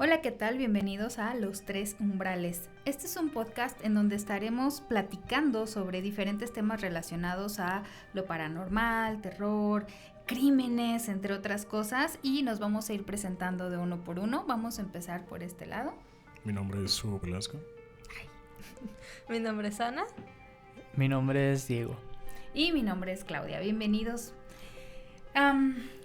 Hola, ¿qué tal? Bienvenidos a Los Tres Umbrales. Este es un podcast en donde estaremos platicando sobre diferentes temas relacionados a lo paranormal, terror, crímenes, entre otras cosas, y nos vamos a ir presentando de uno por uno. Vamos a empezar por este lado. Mi nombre es Hugo Velasco. Mi nombre es Ana. Mi nombre es Diego. Y mi nombre es Claudia. Bienvenidos.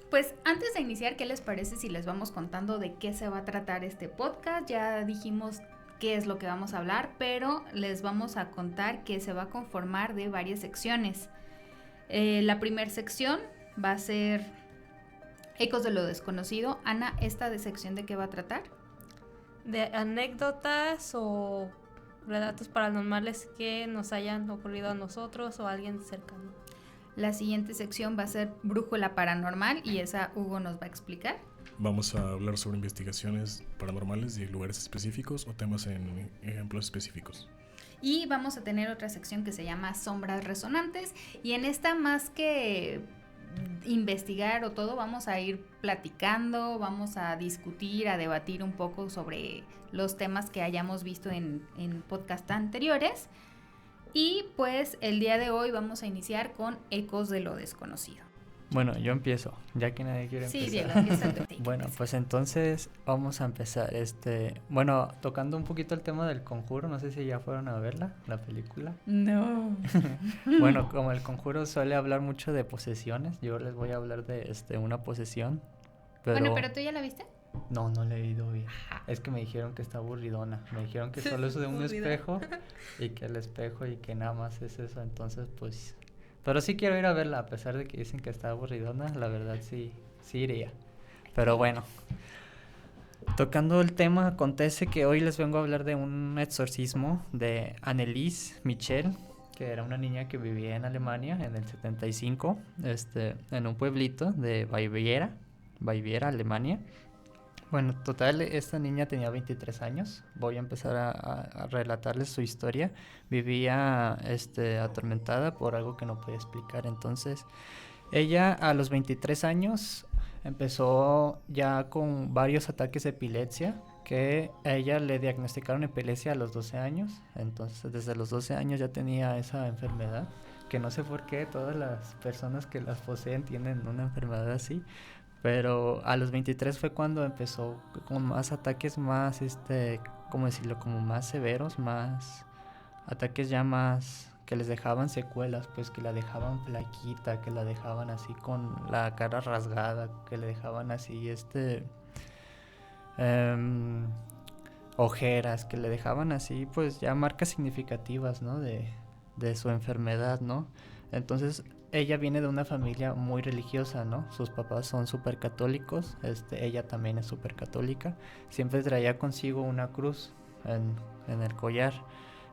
Pues antes de iniciar, ¿qué les parece si les vamos contando de qué se va a tratar este podcast? Ya dijimos qué es lo que vamos a hablar, pero les vamos a contar que se va a conformar de varias secciones. La primera sección va a ser Ecos de lo Desconocido. Ana, ¿esta de sección de qué va a tratar? De anécdotas o relatos paranormales que nos hayan ocurrido a nosotros o a alguien cercano. La siguiente sección va a ser Brújula Paranormal y esa Hugo nos va a explicar. Vamos a hablar sobre investigaciones paranormales de lugares específicos o temas en ejemplos específicos. Y vamos a tener otra sección que se llama Sombras Resonantes, y en esta, más que investigar o todo, vamos a ir platicando, vamos a discutir, a debatir un poco sobre los temas que hayamos visto en podcast anteriores. Y pues el día de hoy vamos a iniciar con Ecos de lo Desconocido. Bueno, yo empiezo, ya que nadie quiere empezar. Sí, Diego, empieza tú. Bueno, pues entonces vamos a empezar. Bueno, tocando un poquito el tema del Conjuro, no sé si ya fueron a verla, la película. No. Bueno, como el Conjuro suele hablar mucho de posesiones, yo les voy a hablar de una posesión. Bueno, pero ¿tú ya la viste? No la he ido bien. Es que me dijeron que está aburridona. Me dijeron que solo es de un espejo y que el espejo y que nada más es eso. Entonces, pues... Pero sí quiero ir a verla, a pesar de que dicen que está aburridona. La verdad sí iría. Pero bueno. Tocando el tema, acontece que hoy les vengo a hablar de un exorcismo de Anneliese Michel, que era una niña que vivía en Alemania en el 75, en un pueblito de Baviera, Alemania. Bueno, total, esta niña tenía 23 años. Voy a empezar a relatarles su historia. Vivía atormentada por algo que no podía explicar. Entonces, ella a los 23 años empezó ya con varios ataques de epilepsia, que a ella le diagnosticaron epilepsia a los 12 años. Entonces, desde los 12 años ya tenía esa enfermedad, que no sé por qué todas las personas que las poseen tienen una enfermedad así. Pero a los 23 fue cuando empezó con más ataques más, ¿cómo decirlo? Como más severos, más ataques ya más que les dejaban secuelas, pues que la dejaban flaquita, que la dejaban así con la cara rasgada, que le dejaban así, ojeras, que le dejaban así, pues ya marcas significativas, ¿no? De su enfermedad, ¿no? Entonces... Ella viene de una familia muy religiosa, ¿no? Sus papás son súper católicos, ella también es súper católica. Siempre traía consigo una cruz en el collar.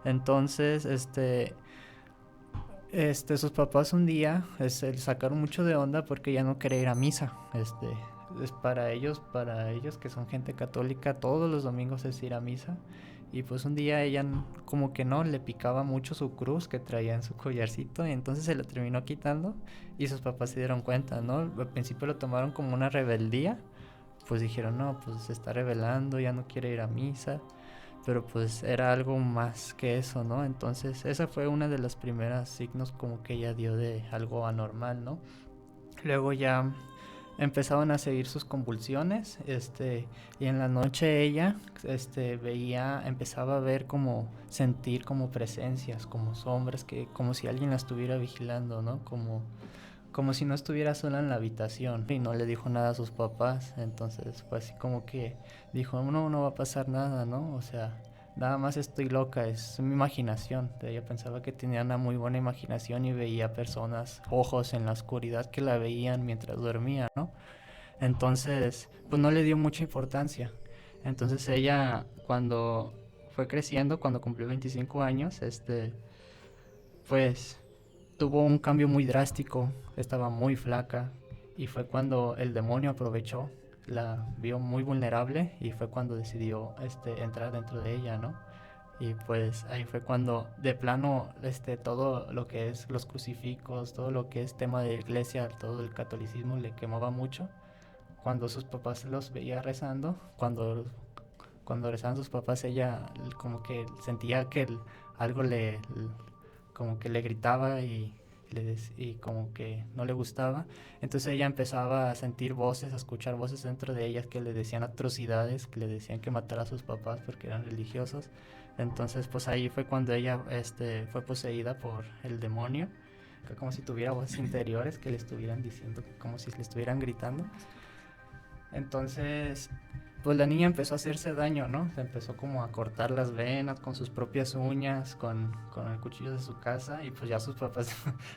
Entonces, sus papás un día sacaron mucho de onda porque ella no quería ir a misa. Es para ellos que son gente católica, todos los domingos es ir a misa. Y pues un día ella como que no, le picaba mucho su cruz que traía en su collarcito, y entonces se la terminó quitando y sus papás se dieron cuenta, ¿no? Al principio lo tomaron como una rebeldía, pues dijeron, no, pues se está rebelando, ya no quiere ir a misa, pero pues era algo más que eso, ¿no? Entonces esa fue una de las primeras signos como que ella dio de algo anormal, ¿no? Luego ya... empezaban a seguir sus convulsiones, y en la noche ella, empezaba a ver sentir como presencias, como sombras, como si alguien la estuviera vigilando, ¿no? Como si no estuviera sola en la habitación, y no le dijo nada a sus papás. Entonces fue así como que dijo, no va a pasar nada, ¿no? O sea, nada más estoy loca, es mi imaginación. Ella pensaba que tenía una muy buena imaginación y veía personas, ojos en la oscuridad que la veían mientras dormía, ¿no? Entonces, pues no le dio mucha importancia. Entonces ella, cuando fue creciendo, cuando cumplió 25 años, pues tuvo un cambio muy drástico, estaba muy flaca, y fue cuando el demonio aprovechó, la vio muy vulnerable y fue cuando decidió entrar dentro de ella, ¿no? Y pues ahí fue cuando de plano todo lo que es los crucifijos, todo lo que es tema de iglesia, todo el catolicismo le quemaba mucho. Cuando sus papás los veía rezando, cuando cuando rezaban sus papás, ella como que sentía que algo como que le gritaba y como que no le gustaba. Entonces ella empezaba a sentir voces, a escuchar voces dentro de ella que le decían atrocidades, que le decían que matara a sus papás porque eran religiosos. Entonces pues ahí fue cuando ella fue poseída por el demonio, que como si tuviera voces interiores que le estuvieran diciendo, como si le estuvieran gritando. Entonces pues la niña empezó a hacerse daño, ¿no? Se empezó como a cortar las venas con sus propias uñas, con el cuchillo de su casa, y pues ya sus papás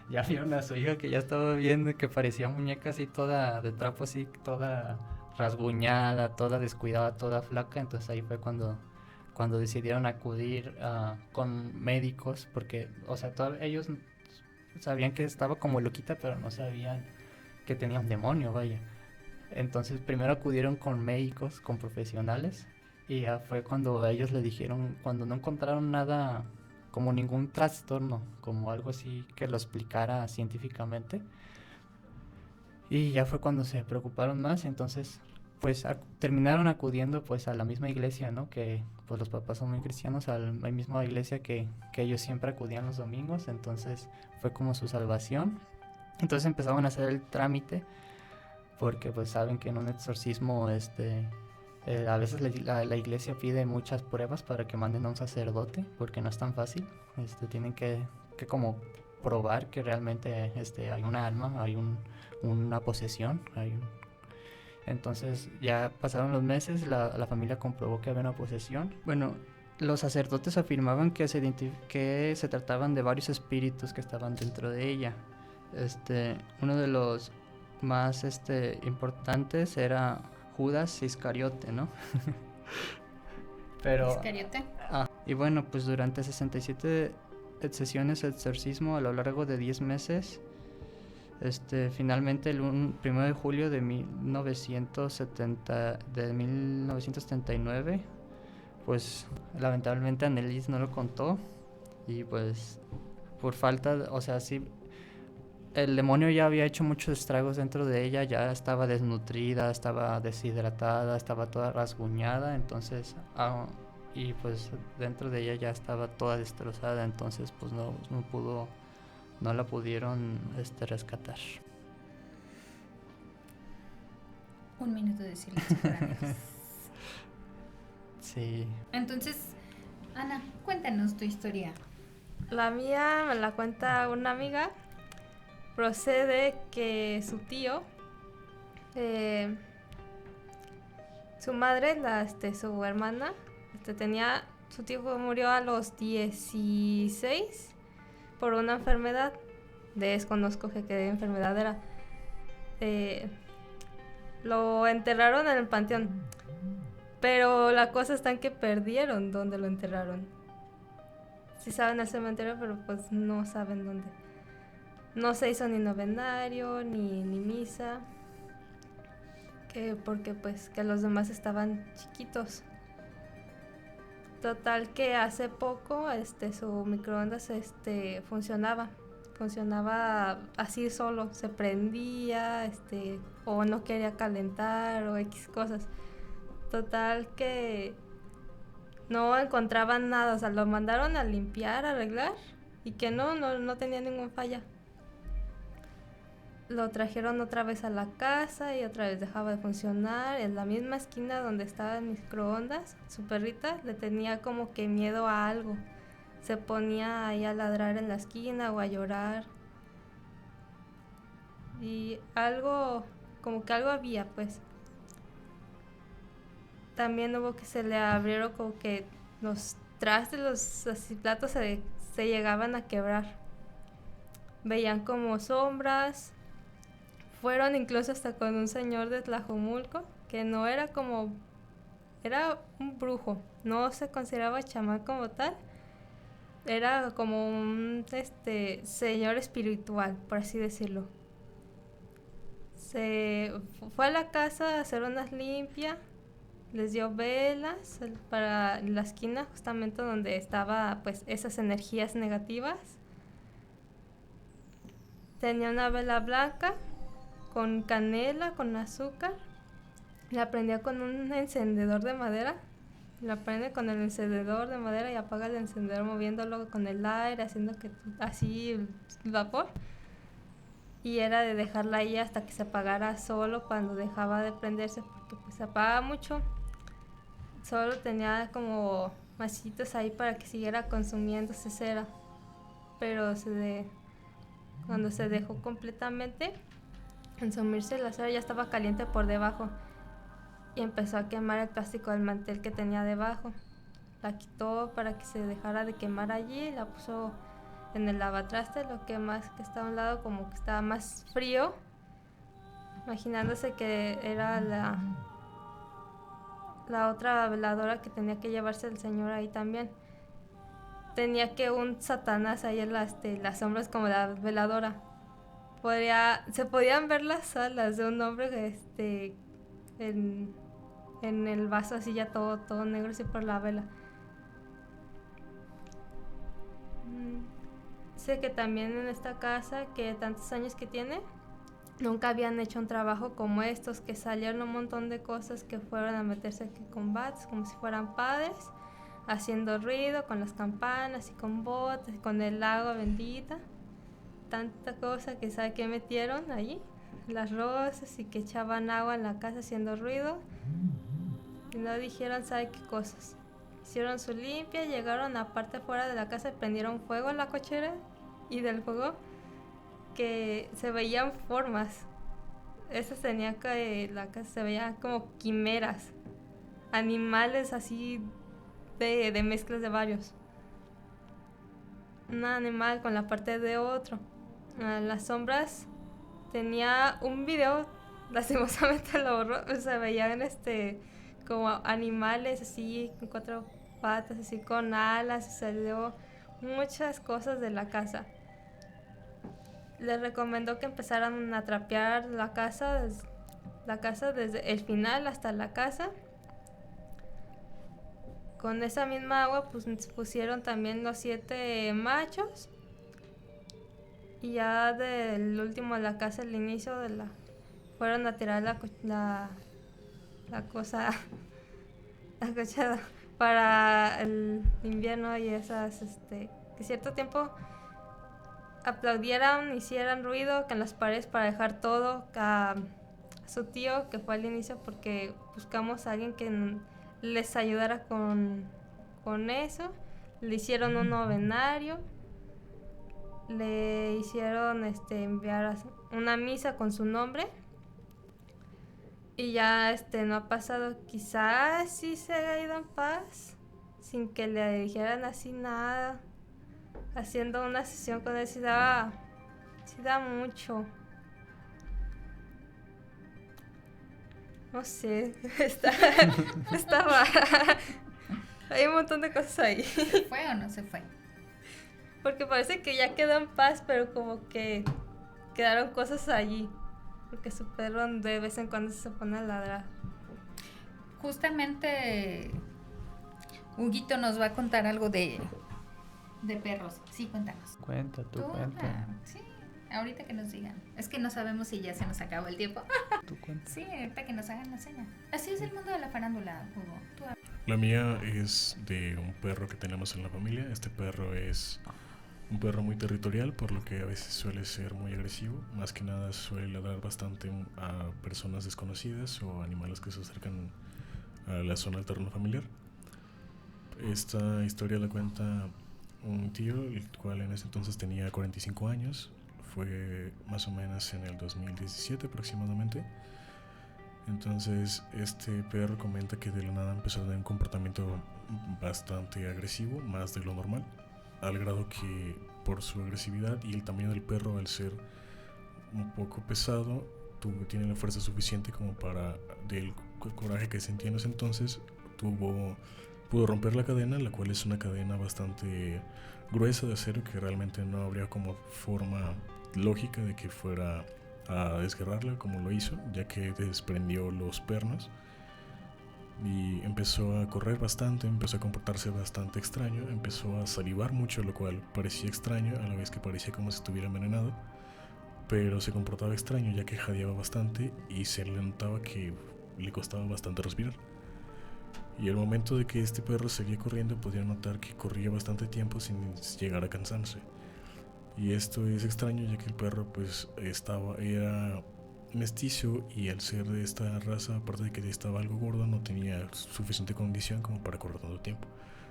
ya vieron a su hija que ya estaba viendo que parecía muñeca así toda de trapo, así toda rasguñada, toda descuidada, toda flaca. Entonces ahí fue cuando decidieron acudir con médicos, porque, o sea, ellos sabían que estaba como loquita, pero no sabían que tenía un demonio, vaya. Entonces primero acudieron con médicos, con profesionales, y ya fue cuando ellos le dijeron, cuando no encontraron nada, como ningún trastorno, como algo así que lo explicara científicamente, y ya fue cuando se preocuparon más. Entonces pues terminaron acudiendo pues a la misma iglesia, ¿no? Que pues los papás son muy cristianos, a la misma iglesia que ellos siempre acudían los domingos. Entonces fue como su salvación. Entonces empezaron a hacer el trámite, porque pues saben que en un exorcismo a veces la iglesia pide muchas pruebas para que manden a un sacerdote, porque no es tan fácil. Tienen que como probar que realmente hay una alma, hay una posesión, Entonces ya pasaron los meses, la familia comprobó que había una posesión. Bueno, los sacerdotes afirmaban que se trataban de varios espíritus que estaban dentro de ella. Uno de los más importantes era Judas Iscariote, ¿no? Pero Iscariote. Y bueno, pues durante 67 sesiones de exorcismo a lo largo de 10 meses, finalmente el 1 de julio de 1979, pues lamentablemente Anneliese no lo contó, y pues por falta, o sea, sí, el demonio ya había hecho muchos estragos dentro de ella, ya estaba desnutrida, estaba deshidratada, estaba toda rasguñada. Entonces y pues dentro de ella ya estaba toda destrozada. Entonces pues no la pudieron rescatar. 1 minuto de silencio para Anneliese. Sí. Entonces, Ana, cuéntanos tu historia. La mía me la cuenta una amiga. Procede que su tío, su madre, su hermana, su tío murió a los 16 por una enfermedad. Desconozco qué enfermedad era. Lo enterraron en el panteón, pero la cosa está en que perdieron dónde lo enterraron. Sí saben el cementerio, pero pues no saben dónde. No se hizo ni novenario, ni misa, porque pues que los demás estaban chiquitos. Total que hace poco su microondas funcionaba así solo, se prendía, o no quería calentar o X cosas. Total que no encontraban nada, o sea, lo mandaron a limpiar, a arreglar, y que no tenía ninguna falla. Lo trajeron otra vez a la casa y otra vez dejaba de funcionar. En la misma esquina donde estaba el microondas, su perrita le tenía como que miedo a algo. Se ponía ahí a ladrar en la esquina o a llorar. Y como que algo había, pues. También hubo que se le abrieron como que los trastes, los así, platos se llegaban a quebrar. Veían como sombras. Fueron incluso hasta con un señor de Tlajomulco, que no era era un brujo, no se consideraba chamán como tal, era como un señor espiritual, por así decirlo. Se fue a la casa a hacer unas limpias, les dio velas para la esquina, justamente donde estaba pues esas energías negativas. Tenía una vela blanca con canela, con azúcar. La prendía con un encendedor de madera. La prende con el encendedor de madera y apaga el encendedor moviéndolo con el aire, haciendo que así el vapor. Y era de dejarla ahí hasta que se apagara solo cuando dejaba de prenderse, porque pues se apaga mucho. Solo tenía como masitos ahí para que siguiera consumiéndose cera. Pero cuando se dejó completamente consumirse la cera, ya estaba caliente por debajo. Y empezó a quemar el plástico del mantel que tenía debajo. La quitó para que se dejara de quemar allí, la puso en el lavatraste, lo que más que está a un lado como que estaba más frío, imaginándose que era la otra veladora que tenía que llevarse el señor ahí también. Tenía que un Satanás ahí en las sombras como la veladora. Se podían ver las alas de un hombre en el vaso así ya todo negro así por la vela. Sé que también en esta casa, que tantos años que tiene, nunca habían hecho un trabajo como estos, que salieron un montón de cosas que fueron a meterse aquí con bats, como si fueran padres, haciendo ruido con las campanas y con botas, con el agua bendita. Tanta cosa que sabe que metieron allí, las rosas, y que echaban agua en la casa haciendo ruido. Y no dijeron sabe qué cosas. Hicieron su limpia, llegaron a parte fuera de la casa y prendieron fuego en la cochera, y del fuego que se veían formas. Eso tenía que la casa se veía como quimeras, animales así de mezclas de varios. Un animal con la parte de otro. Las sombras tenía un video, lastimosamente lo borró, se veían como animales así con 4 patas, así con alas, y salió muchas cosas de la casa. Les recomendó que empezaran a trapear la casa desde el final hasta la casa. Con esa misma agua pues pusieron también los 7 machos. Y ya del último de la casa, el inicio fueron a tirar la cosa, la cochera para el invierno, y esas, que cierto tiempo aplaudieran, hicieran ruido que en las paredes para dejar todo a su tío, que fue al inicio, porque buscamos a alguien que les ayudara con eso. Le hicieron un novenario, le hicieron enviar una misa con su nombre, y ya no ha pasado. Quizás sí se haya ido en paz sin que le dijeran así nada. Haciendo una sesión con él sí da mucho. No sé, está rara. Hay un montón de cosas ahí. ¿Se fue o no se fue? Porque parece que ya quedó en paz, pero como que quedaron cosas allí. Porque su perro de vez en cuando se pone a ladrar. Justamente Huguito nos va a contar algo de perros. Sí, cuéntanos. Cuenta. Sí, ahorita que nos digan. Es que no sabemos si ya se nos acabó el tiempo. Tú cuenta. Sí, ahorita que nos hagan la seña. Así es el mundo de la farándula, Hugo. Tú La mía es de un perro que tenemos en la familia. Este perro es un perro muy territorial, por lo que a veces suele ser muy agresivo. Más que nada suele ladrar bastante a personas desconocidas o animales que se acercan a la zona del terreno familiar. Esta historia la cuenta un tío, el cual en ese entonces tenía 45 años. Fue más o menos en el 2017 aproximadamente. Entonces este perro comenta que de la nada empezó a tener un comportamiento bastante agresivo, más de lo normal, al grado que por su agresividad y el tamaño del perro, al ser un poco pesado, tiene la fuerza suficiente como para, del coraje que sentía en ese entonces, pudo romper la cadena, la cual es una cadena bastante gruesa de acero que realmente no habría como forma lógica de que fuera a desgarrarla como lo hizo, ya que desprendió los pernos y empezó a correr bastante, empezó a comportarse bastante extraño, empezó a salivar mucho, lo cual parecía extraño a la vez que parecía como si estuviera envenenado, pero se comportaba extraño ya que jadeaba bastante y se le notaba que le costaba bastante respirar. Y al momento de que este perro seguía corriendo, podía notar que corría bastante tiempo sin llegar a cansarse. Y esto es extraño, ya que el perro pues era mestizo, y al ser de esta raza, aparte de que estaba algo gordo, no tenía suficiente condición como para correr tanto tiempo.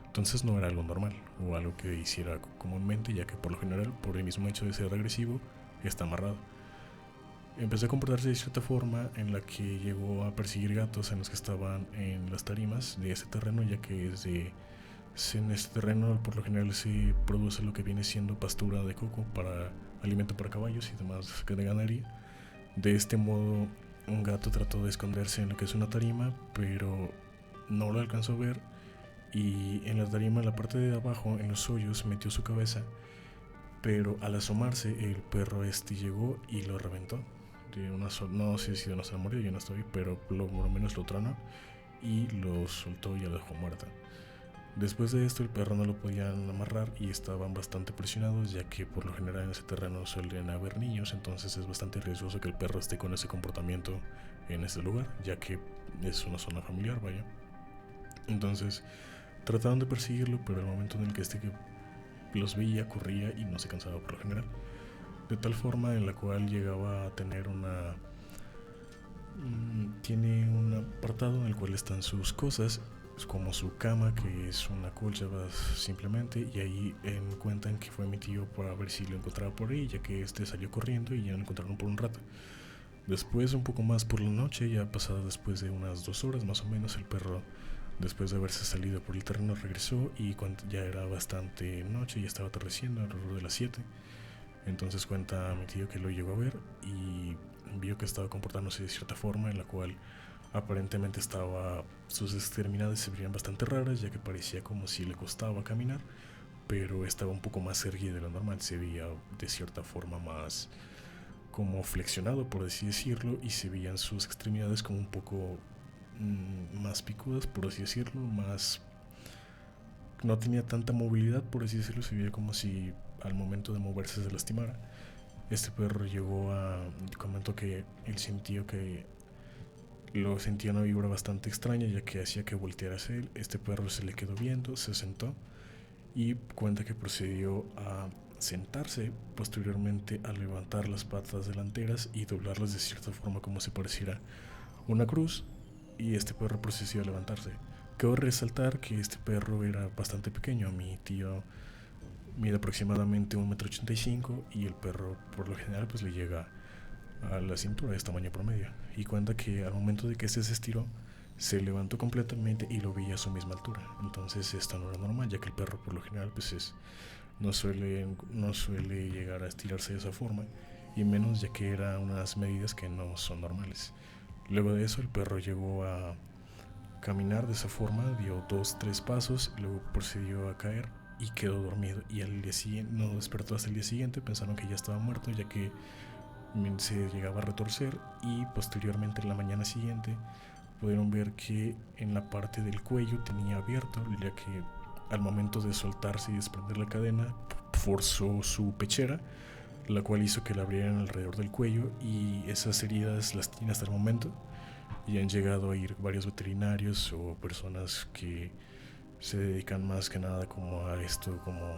Entonces no era algo normal o algo que hiciera comúnmente, ya que por lo general, por el mismo hecho de ser agresivo, está amarrado. Empezó a comportarse de cierta forma en la que llegó a perseguir gatos en los que estaban en las tarimas de ese terreno, ya que en este terreno por lo general se produce lo que viene siendo pastura de coco para alimento para caballos y demás de ganadería. De este modo, un gato trató de esconderse en lo que es una tarima, pero no lo alcanzó a ver, y en la tarima, en la parte de abajo, en los hoyos, metió su cabeza, pero al asomarse el perro llegó y lo reventó. No sé si de una sola mordida, yo no estoy, pero por lo menos lo tronó y lo soltó y lo dejó muerta. Después de esto el perro no lo podían amarrar y estaban bastante presionados, ya que por lo general en ese terreno suelen haber niños, entonces es bastante riesgoso que el perro esté con ese comportamiento en ese lugar, ya que es una zona familiar, vaya. Entonces trataron de perseguirlo, pero al momento en el que los veía, corría y no se cansaba por lo general, de tal forma en la cual llegaba a tener tiene un apartado en el cual están sus cosas, como su cama, que es una colcha simplemente, y ahí cuentan que fue mi tío para ver si lo encontraba por ahí, ya que salió corriendo y ya lo encontraron por un rato. Después, un poco más por la noche, ya pasada después de unas 2 horas más o menos, el perro, después de haberse salido por el terreno, regresó, y cuando ya era bastante noche y estaba atardeciendo, alrededor de las 7. Entonces cuenta mi tío que lo llegó a ver y vio que estaba comportándose de cierta forma en la cual aparentemente sus extremidades se veían bastante raras, ya que parecía como si le costaba caminar, pero estaba un poco más erguido de lo normal, se veía de cierta forma más como flexionado, por así decirlo, y se veían sus extremidades como un poco más picudas, por así decirlo, no tenía tanta movilidad, por así decirlo, se veía como si al momento de moverse se lastimara. Este perro comentó que él sentía una vibra bastante extraña, ya que hacía que volteara hacia él. Este perro se le quedó viendo, se sentó y cuenta que procedió a sentarse, posteriormente a levantar las patas delanteras y doblarlas de cierta forma como si pareciera una cruz, y este perro procedió a levantarse. Cabe resaltar que este perro era bastante pequeño. Mi tío mide aproximadamente 1,85 m y el perro por lo general pues le llega a la cintura, es tamaño promedio, y cuenta que al momento de que se estiró, se levantó completamente y lo veía a su misma altura. Entonces esto no era normal, ya que el perro por lo general pues no suele llegar a estirarse de esa forma, y menos ya que eran unas medidas que no son normales. Luego de eso el perro llegó a caminar de esa forma, dio 2-3 pasos, luego procedió a caer y quedó dormido, y al día siguiente no despertó hasta el día siguiente. Pensaron que ya estaba muerto, ya que se llegaba a retorcer, y posteriormente en la mañana siguiente pudieron ver que en la parte del cuello tenía abierto, ya que al momento de soltarse y desprender la cadena forzó su pechera, la cual hizo que la abrieran alrededor del cuello, y esas heridas las tiene hasta el momento, y han llegado a ir varios veterinarios o personas que se dedican más que nada como a esto, como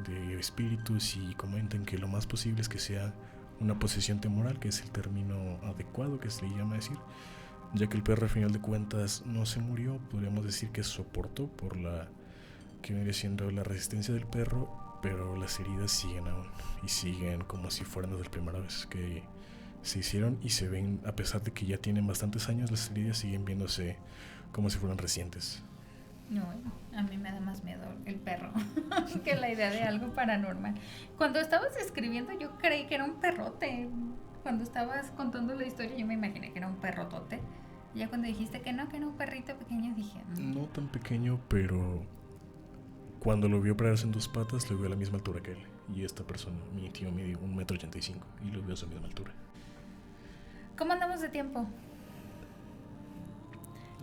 de espíritus, y comentan que lo más posible es que sea una posesión temporal, que es el término adecuado que se le llama decir, ya que el perro al final de cuentas no se murió, podríamos decir que soportó por que viene siendo la resistencia del perro, pero las heridas siguen aún, y siguen como si fueran desde la primera vez que se hicieron, y se ven, a pesar de que ya tienen bastantes años, las heridas siguen viéndose como si fueran recientes. No, a mí me da más miedo el perro que la idea de algo paranormal. Cuando estabas escribiendo yo creí que era un perrote. Cuando estabas contando la historia yo me imaginé que era un perrotote. Y ya cuando dijiste que no, que era un perrito pequeño, dije... No tan pequeño, pero cuando lo vio pararse en 2 patas, lo vio a la misma altura que él. Y esta persona, mi tío, mide 1,85 m y lo vio a su misma altura. ¿Cómo andamos de tiempo?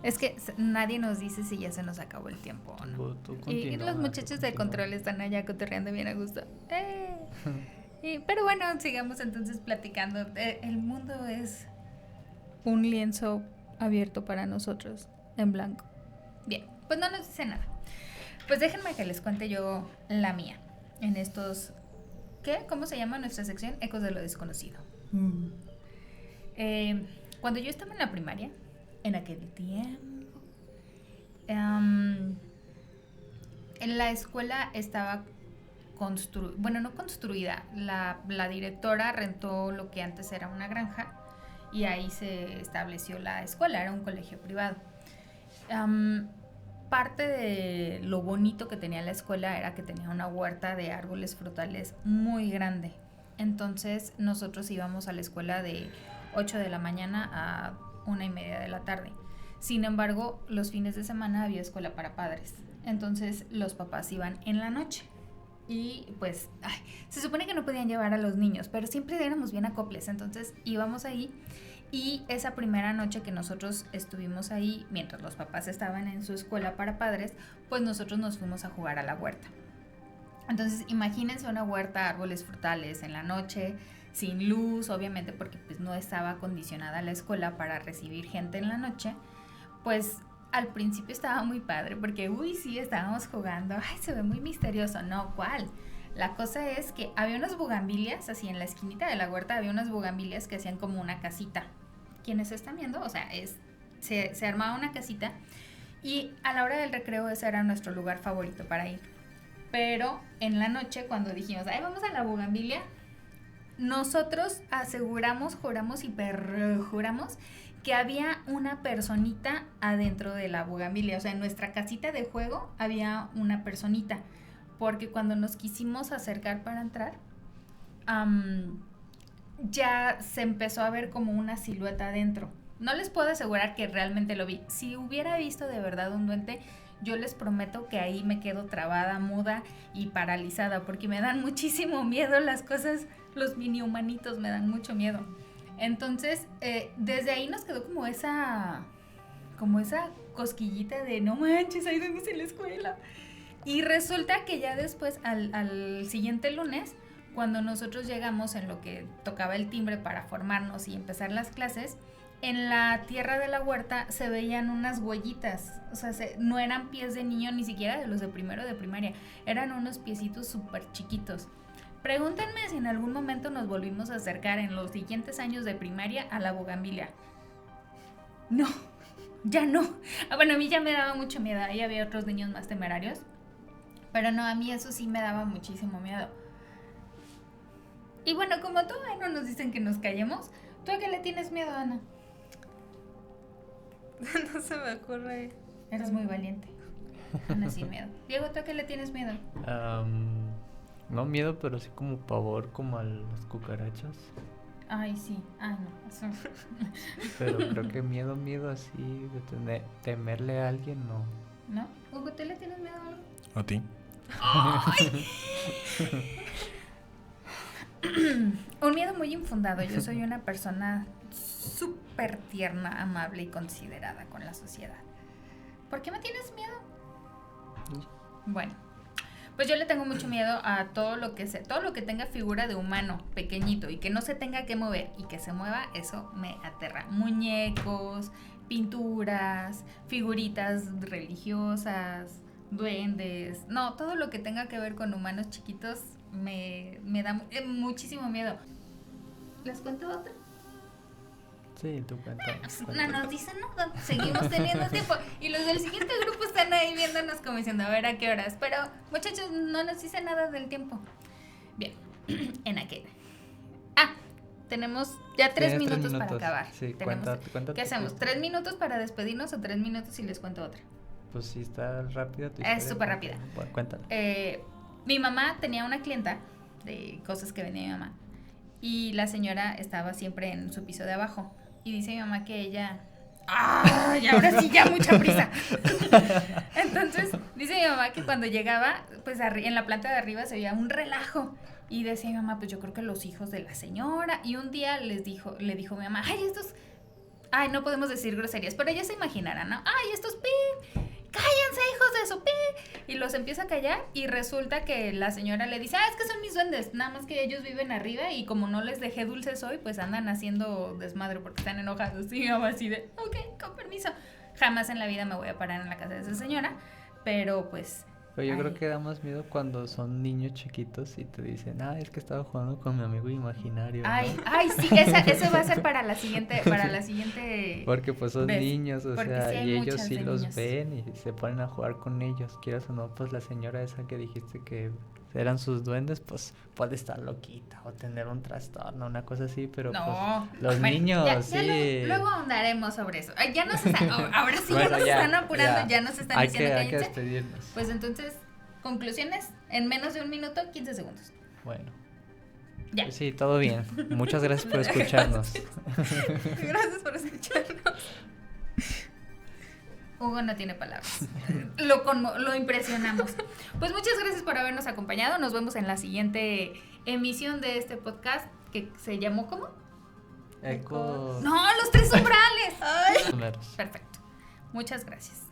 Es que nadie nos dice si ya se nos acabó el tiempo o no. Y los muchachos de control están allá cotorreando bien a gusto. Pero bueno, sigamos entonces platicando. El mundo es un lienzo abierto para nosotros, en blanco. Bien, pues no nos dice nada. Pues déjenme que les cuente yo la mía. En estos... ¿Qué? ¿Cómo se llama nuestra sección? Ecos de lo desconocido. Cuando yo estaba en la primaria, en aquel tiempo, en la escuela estaba no construida, la directora rentó lo que antes era una granja y ahí se estableció la escuela, era un colegio privado. Parte de lo bonito que tenía la escuela era que tenía una huerta de árboles frutales muy grande. Entonces nosotros íbamos a la escuela de 8 de la mañana a 1:30 de la tarde. Sin embargo, los fines de semana había escuela para padres. Entonces los papás iban en la noche. Y pues, se supone que no podían llevar a los niños, pero siempre éramos bien acoples. Entonces íbamos ahí. Y esa primera noche que nosotros estuvimos ahí, mientras los papás estaban en su escuela para padres, pues nosotros nos fuimos a jugar a la huerta. Entonces imagínense una huerta, árboles frutales en la noche, sin luz, obviamente porque pues no estaba acondicionada la escuela para recibir gente en la noche. Pues al principio estaba muy padre porque, sí, estábamos jugando, se ve muy misterioso. No, ¿cuál? La cosa es que había unas bugambilias, así en la esquinita de la huerta había unas bugambilias que hacían como una casita. ¿Quiénes están viendo? O sea, se armaba una casita y a la hora del recreo ese era nuestro lugar favorito para ir. Pero en la noche cuando dijimos, vamos a la bugambilia, nosotros juramos y perjuramos que había una personita adentro de la bugambilia. O sea, en nuestra casita de juego había una personita. Porque cuando nos quisimos acercar para entrar, ya se empezó a ver como una silueta adentro. No les puedo asegurar que realmente lo vi. Si hubiera visto de verdad un duende, yo les prometo que ahí me quedo trabada, muda y paralizada, porque me dan muchísimo miedo las cosas, los mini humanitos me dan mucho miedo. Entonces, desde ahí nos quedó como esa cosquillita de no manches, ahí vemos en la escuela. Y resulta que ya después, al siguiente lunes, cuando nosotros llegamos en lo que tocaba el timbre para formarnos y empezar las clases, en la tierra de la huerta se veían unas huellitas. O sea, no eran pies de niño, ni siquiera de los de primero de primaria. Eran unos piecitos súper chiquitos. Pregúntenme si en algún momento nos volvimos a acercar en los siguientes años de primaria a la bugambilia. No, ya no. Bueno, a mí ya me daba mucho miedo. Ahí había otros niños más temerarios. Pero no, a mí eso sí me daba muchísimo miedo. Y bueno, como todavía no nos dicen que nos callemos, ¿tú a qué le tienes miedo, Ana? No se me ocurre. Eres muy valiente. Ana sin miedo. Diego, ¿tú a qué le tienes miedo? No miedo, pero sí como pavor, como a las cucarachas. Ay, sí. Ay, no. Eso... Pero creo que miedo así de temerle a alguien, no. ¿No? Hugo, ¿tú le tienes miedo a algo? ¿A ti? ¡Ay! Un miedo muy infundado. Yo soy una persona súper tierna, amable y considerada con la sociedad. ¿Por qué me tienes miedo? Bueno, pues yo le tengo mucho miedo a todo lo que tenga figura de humano pequeñito y que no se tenga que mover y que se mueva, eso me aterra. Muñecos, pinturas, figuritas religiosas, duendes, no, todo lo que tenga que ver con humanos chiquitos me da muchísimo miedo. ¿Les cuento otra? Sí, tú cuentas. No nos dicen nada, seguimos teniendo tiempo. Y los del siguiente grupo están ahí viéndonos como diciendo, a ver a qué horas. Pero, muchachos, no nos dicen nada del tiempo. Bien, en aquel. Tenemos ya 3 minutos para acabar. Sí, cuéntate. ¿Qué hacemos? ¿3 minutos para despedirnos o 3 minutos y les cuento otra? Pues sí, está rápida. Es súper rápida. Bueno, cuéntala. Mi mamá tenía una clienta de cosas que vendía mi mamá. Y la señora estaba siempre en su piso de abajo. Y dice mi mamá que ella... ¡ay! Ahora sí, ya mucha prisa. Entonces, dice mi mamá que cuando llegaba, pues en la planta de arriba se veía un relajo. Y decía mi mamá, pues yo creo que los hijos de la señora. Y un día le dijo mi mamá, ay, no podemos decir groserías, pero ellos se imaginarán, ¿no? Ay, estos cállense, hijos de su y los empieza a callar y resulta que la señora le dice, es que son mis duendes, nada más que ellos viven arriba y como no les dejé dulces hoy, pues andan haciendo desmadre porque están enojados. Y mi mamá así de, ok, con permiso. Jamás en la vida me voy a parar en la casa de esa señora, pero pues... Pero yo creo que da más miedo cuando son niños chiquitos y te dicen, es que estaba jugando con mi amigo imaginario, ¿no? Ay, sí, eso va a ser para la siguiente Porque pues son vez. niños, o Porque sea, sí hay y ellos muchas sí de los niños. ven y se ponen a jugar con ellos, quieras o no, pues la señora esa que dijiste que eran sus duendes, pues puede estar loquita o tener un trastorno, una cosa así, pero No, pues los bueno, niños, ya sí. luego ahondaremos sobre eso. Ay, ya nos están, ahora sí Bueno, ya nos ya, están apurando, ya nos están diciendo hay que cállense. despedirnos. Pues entonces, conclusiones, en menos de 1 minuto, 15 segundos. Bueno. Ya. Pues sí, todo bien. Muchas gracias por escucharnos. Gracias por escucharnos. Hugo no tiene palabras. Lo impresionamos. Pues muchas gracias por habernos acompañado. Nos vemos en la siguiente emisión de este podcast que se llamó ¿cómo? Ecos. No, los 3 umbrales. Ay. Números. Perfecto. Muchas gracias.